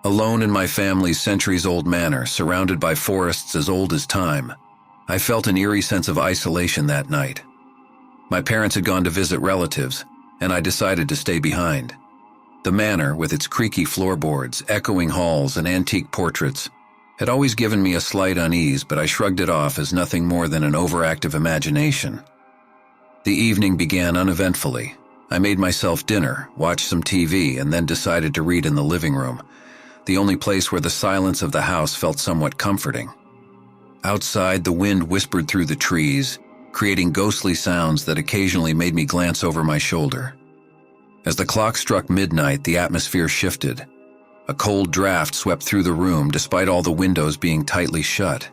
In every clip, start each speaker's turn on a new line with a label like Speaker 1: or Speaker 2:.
Speaker 1: Alone in my family's centuries-old manor, surrounded by forests as old as time, I felt an eerie sense of isolation that night. My parents had gone to visit relatives, and I decided to stay behind. The manor, with its creaky floorboards, echoing halls, and antique portraits, had always given me a slight unease, but I shrugged it off as nothing more than an overactive imagination. The evening began uneventfully. I made myself dinner, watched some TV, and then decided to read in the living room, the only place where the silence of the house felt somewhat comforting. Outside, the wind whispered through the trees, creating ghostly sounds that occasionally made me glance over my shoulder. As the clock struck midnight, the atmosphere shifted. A cold draft swept through the room despite all the windows being tightly shut.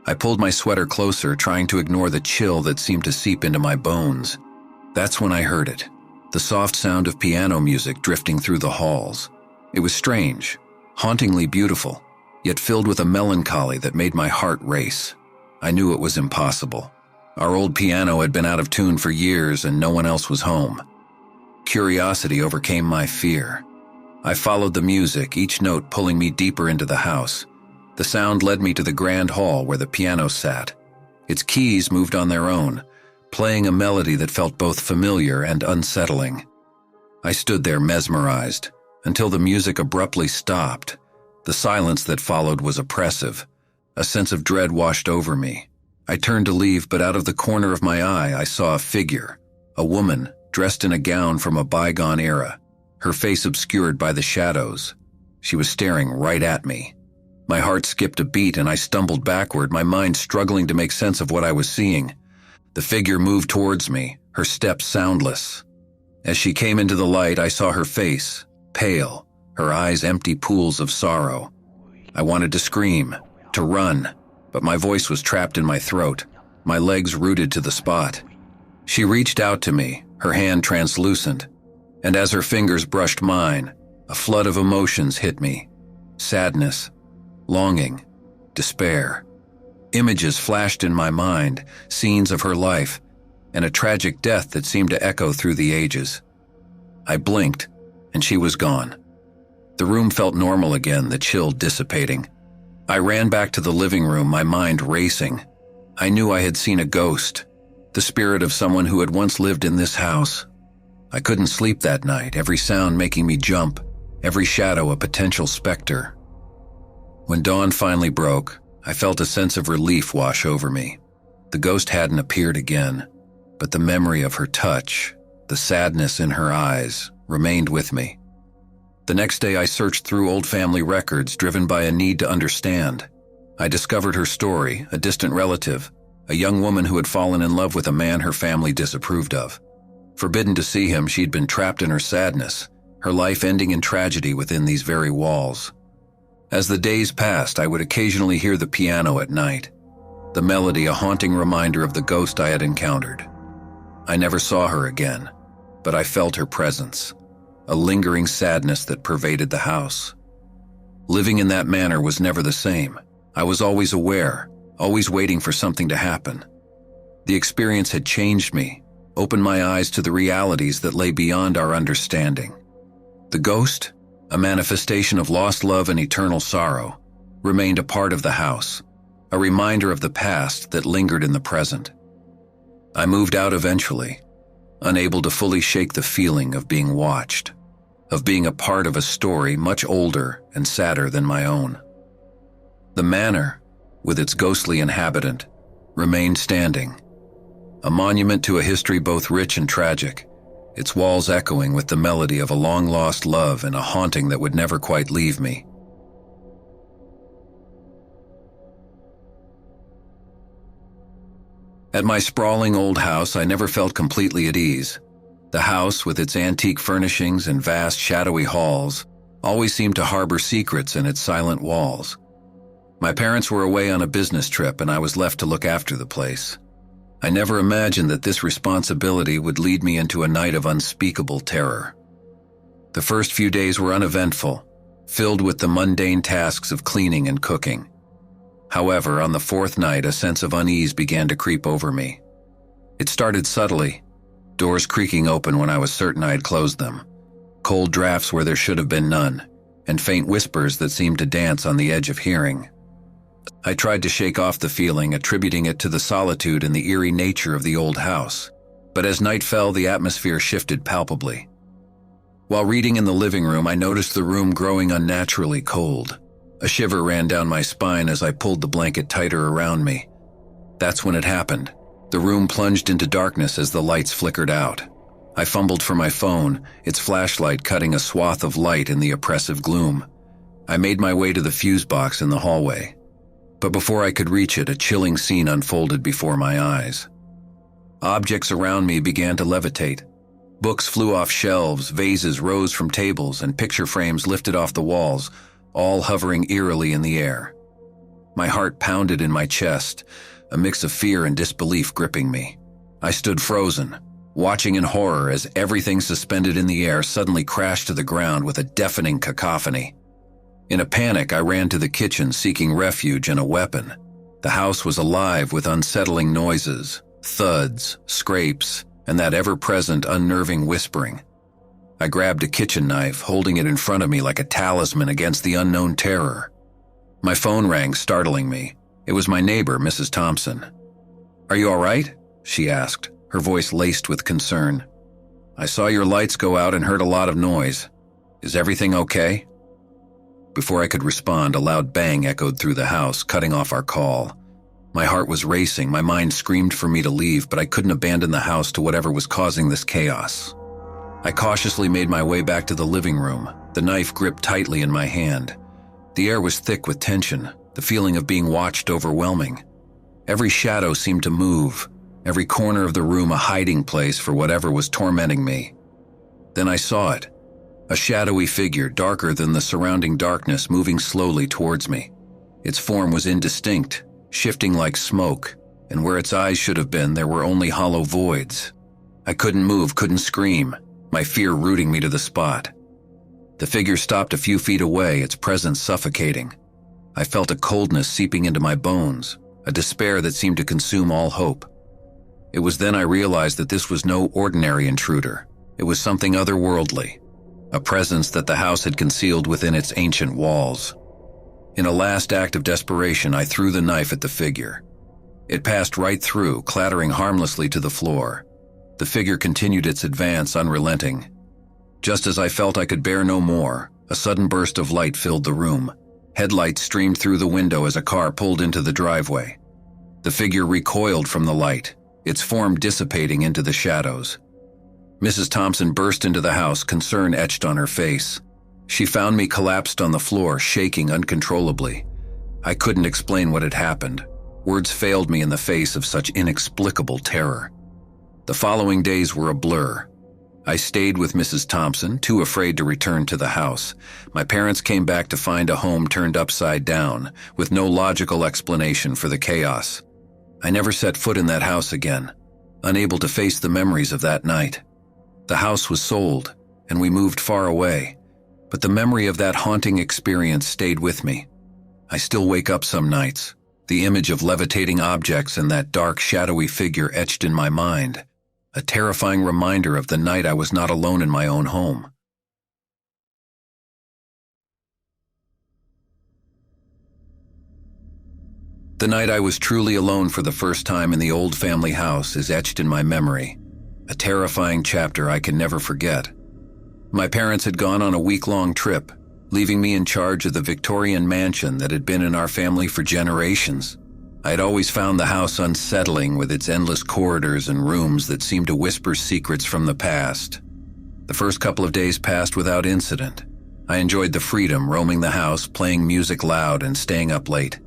Speaker 1: I pulled my sweater closer, trying to ignore the chill that seemed to seep into my bones. That's when I heard it, the soft sound of piano music drifting through the halls. It was strange, hauntingly beautiful, yet filled with a melancholy that made my heart race. I knew it was impossible. Our old piano had been out of tune for years and no one else was home. Curiosity overcame my fear. I followed the music, each note pulling me deeper into the house. The sound led me to the grand hall where the piano sat. Its keys moved on their own, playing a melody that felt both familiar and unsettling. I stood there mesmerized, until the music abruptly stopped. The silence that followed was oppressive. A sense of dread washed over me. I turned to leave, but out of the corner of my eye, I saw a figure, a woman dressed in a gown from a bygone era, her face obscured by the shadows. She was staring right at me. My heart skipped a beat and I stumbled backward, my mind struggling to make sense of what I was seeing. The figure moved towards me, her steps soundless. As she came into the light, I saw her face, pale, her eyes empty pools of sorrow. I wanted to scream, to run, but my voice was trapped in my throat, my legs rooted to the spot. She reached out to me, her hand translucent, and as her fingers brushed mine, a flood of emotions hit me. Sadness, longing, despair. Images flashed in my mind, scenes of her life, and a tragic death that seemed to echo through the ages. I blinked, and she was gone. The room felt normal again, the chill dissipating. I ran back to the living room, my mind racing. I knew I had seen a ghost, the spirit of someone who had once lived in this house. I couldn't sleep that night, every sound making me jump, every shadow a potential specter. When dawn finally broke, I felt a sense of relief wash over me. The ghost hadn't appeared again, but the memory of her touch, the sadness in her eyes, remained with me. The next day I searched through old family records, driven by a need to understand. I discovered her story, a distant relative, a young woman who had fallen in love with a man her family disapproved of. Forbidden to see him, she'd been trapped in her sadness, her life ending in tragedy within these very walls. As the days passed, I would occasionally hear the piano at night, the melody a haunting reminder of the ghost I had encountered. I never saw her again, but I felt her presence, a lingering sadness that pervaded the house. Living in that manor was never the same. I was always aware, always waiting for something to happen. The experience had changed me, opened my eyes to the realities that lay beyond our understanding. The ghost, a manifestation of lost love and eternal sorrow, remained a part of the house, a reminder of the past that lingered in the present. I moved out eventually, unable to fully shake the feeling of being watched, of being a part of a story much older and sadder than my own. The manor, with its ghostly inhabitant, remained standing, a monument to a history both rich and tragic, its walls echoing with the melody of a long-lost love and a haunting that would never quite leave me. At my sprawling old house, I never felt completely at ease. The house, with its antique furnishings and vast, shadowy halls, always seemed to harbor secrets in its silent walls. My parents were away on a business trip, and I was left to look after the place. I never imagined that this responsibility would lead me into a night of unspeakable terror. The first few days were uneventful, filled with the mundane tasks of cleaning and cooking. However, on the fourth night, a sense of unease began to creep over me. It started subtly, doors creaking open when I was certain I had closed them, cold drafts where there should have been none, and faint whispers that seemed to dance on the edge of hearing. I tried to shake off the feeling, attributing it to the solitude and the eerie nature of the old house, but as night fell, the atmosphere shifted palpably. While reading in the living room, I noticed the room growing unnaturally cold. A shiver ran down my spine as I pulled the blanket tighter around me. That's when it happened. The room plunged into darkness as the lights flickered out. I fumbled for my phone, its flashlight cutting a swath of light in the oppressive gloom. I made my way to the fuse box in the hallway. But before I could reach it, a chilling scene unfolded before my eyes. Objects around me began to levitate. Books flew off shelves, vases rose from tables, and picture frames lifted off the walls, all hovering eerily in the air. My heart pounded in my chest, a mix of fear and disbelief gripping me. I stood frozen, watching in horror as everything suspended in the air suddenly crashed to the ground with a deafening cacophony. In a panic, I ran to the kitchen seeking refuge and a weapon. The house was alive with unsettling noises, thuds, scrapes, and that ever-present unnerving whispering. I grabbed a kitchen knife, holding it in front of me like a talisman against the unknown terror. My phone rang, startling me. It was my neighbor, Mrs. Thompson. "Are you all right?" she asked, her voice laced with concern. "I saw your lights go out and heard a lot of noise. Is everything okay?" Before I could respond, a loud bang echoed through the house, cutting off our call. My heart was racing, my mind screamed for me to leave, but I couldn't abandon the house to whatever was causing this chaos. I cautiously made my way back to the living room, the knife gripped tightly in my hand. The air was thick with tension, the feeling of being watched overwhelming. Every shadow seemed to move, every corner of the room a hiding place for whatever was tormenting me. Then I saw it. A shadowy figure, darker than the surrounding darkness, moving slowly towards me. Its form was indistinct, shifting like smoke, and where its eyes should have been, there were only hollow voids. I couldn't move, couldn't scream, my fear rooting me to the spot. The figure stopped a few feet away, its presence suffocating. I felt a coldness seeping into my bones, a despair that seemed to consume all hope. It was then I realized that this was no ordinary intruder. It was something otherworldly. A presence that the house had concealed within its ancient walls. In a last act of desperation, I threw the knife at the figure. It passed right through, clattering harmlessly to the floor. The figure continued its advance, unrelenting. Just as I felt I could bear no more, a sudden burst of light filled the room. Headlights streamed through the window as a car pulled into the driveway. The figure recoiled from the light, its form dissipating into the shadows. Mrs. Thompson burst into the house, concern etched on her face. She found me collapsed on the floor, shaking uncontrollably. I couldn't explain what had happened. Words failed me in the face of such inexplicable terror. The following days were a blur. I stayed with Mrs. Thompson, too afraid to return to the house. My parents came back to find a home turned upside down, with no logical explanation for the chaos. I never set foot in that house again, unable to face the memories of that night. The house was sold, and we moved far away, but the memory of that haunting experience stayed with me. I still wake up some nights, the image of levitating objects and that dark, shadowy figure etched in my mind, a terrifying reminder of the night I was not alone in my own home. The night I was truly alone for the first time in the old family house is etched in my memory, a terrifying chapter I can never forget. My parents had gone on a week-long trip, leaving me in charge of the Victorian mansion that had been in our family for generations. I had always found the house unsettling with its endless corridors and rooms that seemed to whisper secrets from the past. The first couple of days passed without incident. I enjoyed the freedom roaming the house, playing music loud and staying up late.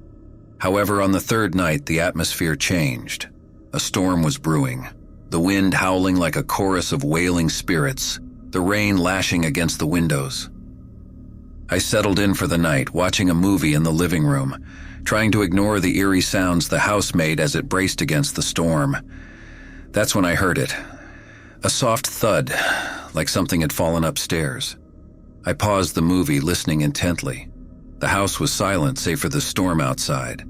Speaker 1: However, on the third night, the atmosphere changed. A storm was brewing, the wind howling like a chorus of wailing spirits, the rain lashing against the windows. I settled in for the night, watching a movie in the living room, trying to ignore the eerie sounds the house made as it braced against the storm. That's when I heard it. A soft thud, like something had fallen upstairs. I paused the movie, listening intently. The house was silent, save for the storm outside.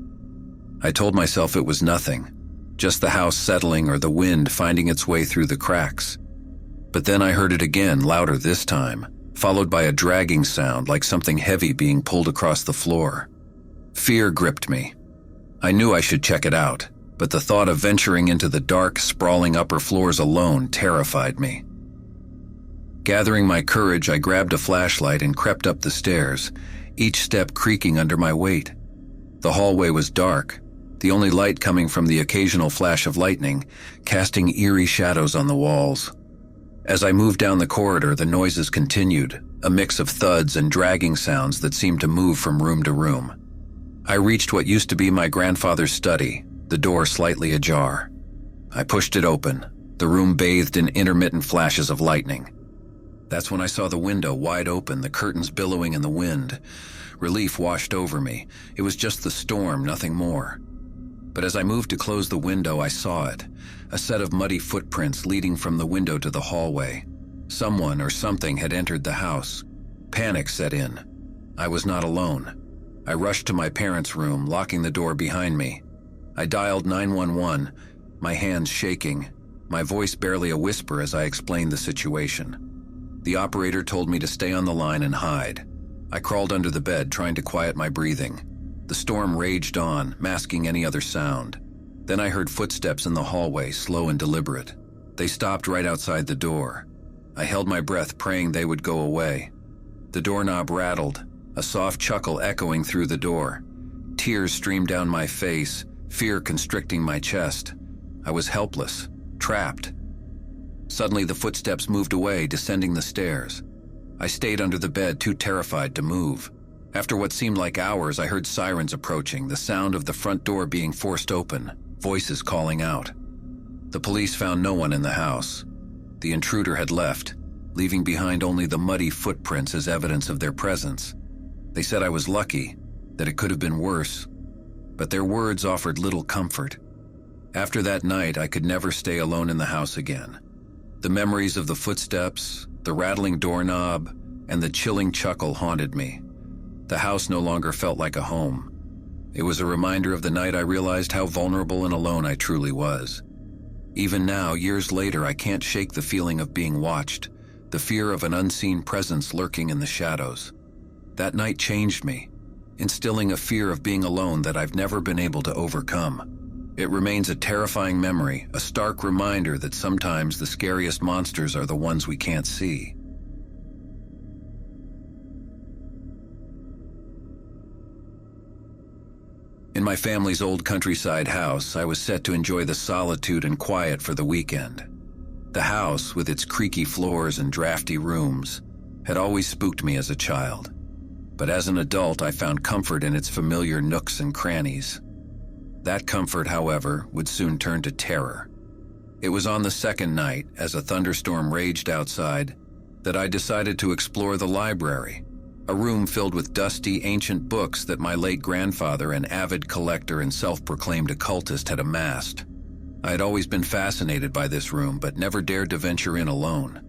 Speaker 1: I told myself it was nothing, just the house settling or the wind finding its way through the cracks. But then I heard it again, louder this time, followed by a dragging sound like something heavy being pulled across the floor. Fear gripped me. I knew I should check it out, but the thought of venturing into the dark, sprawling upper floors alone terrified me. Gathering my courage, I grabbed a flashlight and crept up the stairs, each step creaking under my weight. The hallway was dark, the only light coming from the occasional flash of lightning, casting eerie shadows on the walls. As I moved down the corridor, the noises continued, a mix of thuds and dragging sounds that seemed to move from room to room. I reached what used to be my grandfather's study, the door slightly ajar. I pushed it open, the room bathed in intermittent flashes of lightning. That's when I saw the window wide open, the curtains billowing in the wind. Relief washed over me. It was just the storm, nothing more. But as I moved to close the window, I saw it, a set of muddy footprints leading from the window to the hallway. Someone or something had entered the house. Panic set in. I was not alone. I rushed to my parents' room, locking the door behind me. I dialed 911, my hands shaking, my voice barely a whisper as I explained the situation. The operator told me to stay on the line and hide. I crawled under the bed, trying to quiet my breathing. The storm raged on, masking any other sound. Then I heard footsteps in the hallway, slow and deliberate. They stopped right outside the door. I held my breath, praying they would go away. The doorknob rattled, a soft chuckle echoing through the door. Tears streamed down my face, fear constricting my chest. I was helpless, trapped. Suddenly the footsteps moved away, descending the stairs. I stayed under the bed, too terrified to move. After what seemed like hours, I heard sirens approaching, the sound of the front door being forced open, voices calling out. The police found no one in the house. The intruder had left, leaving behind only the muddy footprints as evidence of their presence. They said I was lucky, that it could have been worse, but their words offered little comfort. After that night, I could never stay alone in the house again. The memories of the footsteps, the rattling doorknob, and the chilling chuckle haunted me. The house no longer felt like a home. It was a reminder of the night I realized how vulnerable and alone I truly was. Even now, years later, I can't shake the feeling of being watched, the fear of an unseen presence lurking in the shadows. That night changed me, instilling a fear of being alone that I've never been able to overcome. It remains a terrifying memory, a stark reminder that sometimes the scariest monsters are the ones we can't see. In my family's old countryside house, I was set to enjoy the solitude and quiet for the weekend. The house, with its creaky floors and drafty rooms, had always spooked me as a child. But as an adult, I found comfort in its familiar nooks and crannies. That comfort, however, would soon turn to terror. It was on the second night, as a thunderstorm raged outside, that I decided to explore the library, a room filled with dusty, ancient books that my late grandfather, an avid collector and self-proclaimed occultist, had amassed. I had always been fascinated by this room, but never dared to venture in alone.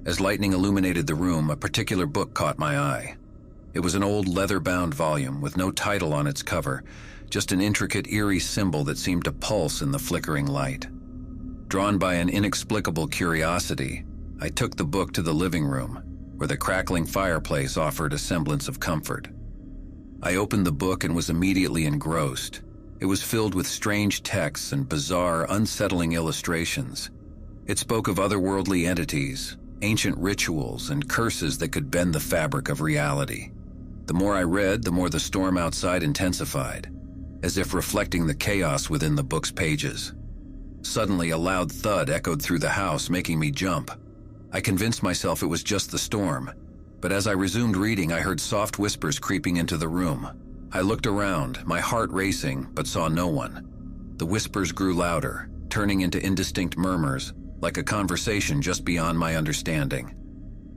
Speaker 1: As lightning illuminated the room, a particular book caught my eye. It was an old leather-bound volume with no title on its cover, just an intricate, eerie symbol that seemed to pulse in the flickering light. Drawn by an inexplicable curiosity, I took the book to the living room, where the crackling fireplace offered a semblance of comfort. I opened the book and was immediately engrossed. It was filled with strange texts and bizarre, unsettling illustrations. It spoke of otherworldly entities, ancient rituals, and curses that could bend the fabric of reality. The more I read, the more the storm outside intensified, as if reflecting the chaos within the book's pages. Suddenly, a loud thud echoed through the house, making me jump. I convinced myself it was just the storm, but as I resumed reading, I heard soft whispers creeping into the room. I looked around, my heart racing, but saw no one. The whispers grew louder, turning into indistinct murmurs, like a conversation just beyond my understanding.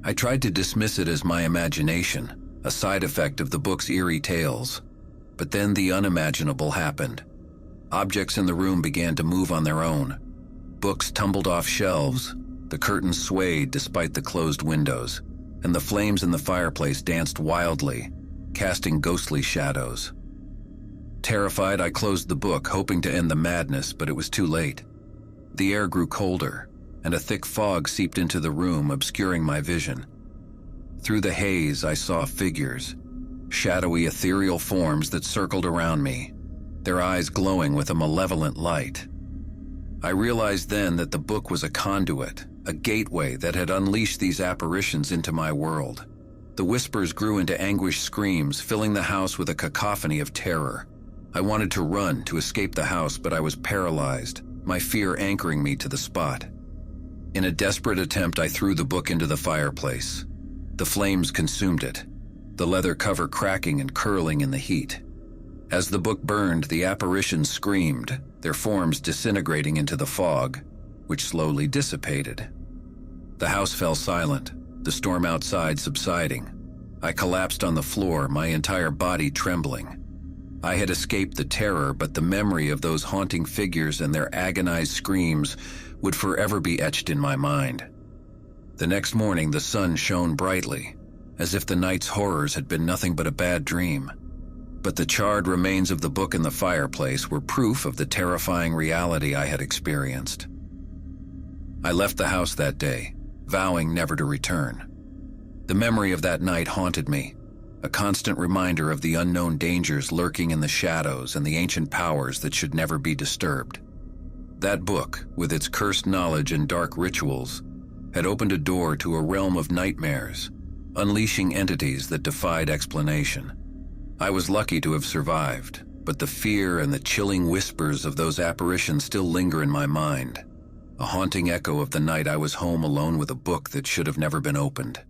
Speaker 1: I tried to dismiss it as my imagination, a side effect of the book's eerie tales. But then the unimaginable happened. Objects in the room began to move on their own. Books tumbled off shelves, the curtains swayed despite the closed windows, and the flames in the fireplace danced wildly, casting ghostly shadows. Terrified, I closed the book, hoping to end the madness, but it was too late. The air grew colder, and a thick fog seeped into the room, obscuring my vision. Through the haze, I saw figures, shadowy ethereal forms that circled around me, their eyes glowing with a malevolent light. I realized then that the book was a conduit, a gateway that had unleashed these apparitions into my world. The whispers grew into anguished screams, filling the house with a cacophony of terror. I wanted to run, to escape the house, but I was paralyzed, my fear anchoring me to the spot. In a desperate attempt, I threw the book into the fireplace. The flames consumed it, the leather cover cracking and curling in the heat. As the book burned, the apparitions screamed, their forms disintegrating into the fog, which slowly dissipated. The house fell silent, the storm outside subsiding. I collapsed on the floor, my entire body trembling. I had escaped the terror, but the memory of those haunting figures and their agonized screams would forever be etched in my mind. The next morning, the sun shone brightly, as if the night's horrors had been nothing but a bad dream. But the charred remains of the book in the fireplace were proof of the terrifying reality I had experienced. I left the house that day, vowing never to return. The memory of that night haunted me, a constant reminder of the unknown dangers lurking in the shadows and the ancient powers that should never be disturbed. That book, with its cursed knowledge and dark rituals, had opened a door to a realm of nightmares, unleashing entities that defied explanation. I was lucky to have survived, but the fear and the chilling whispers of those apparitions still linger in my mind, a haunting echo of the night I was home alone with a book that should have never been opened.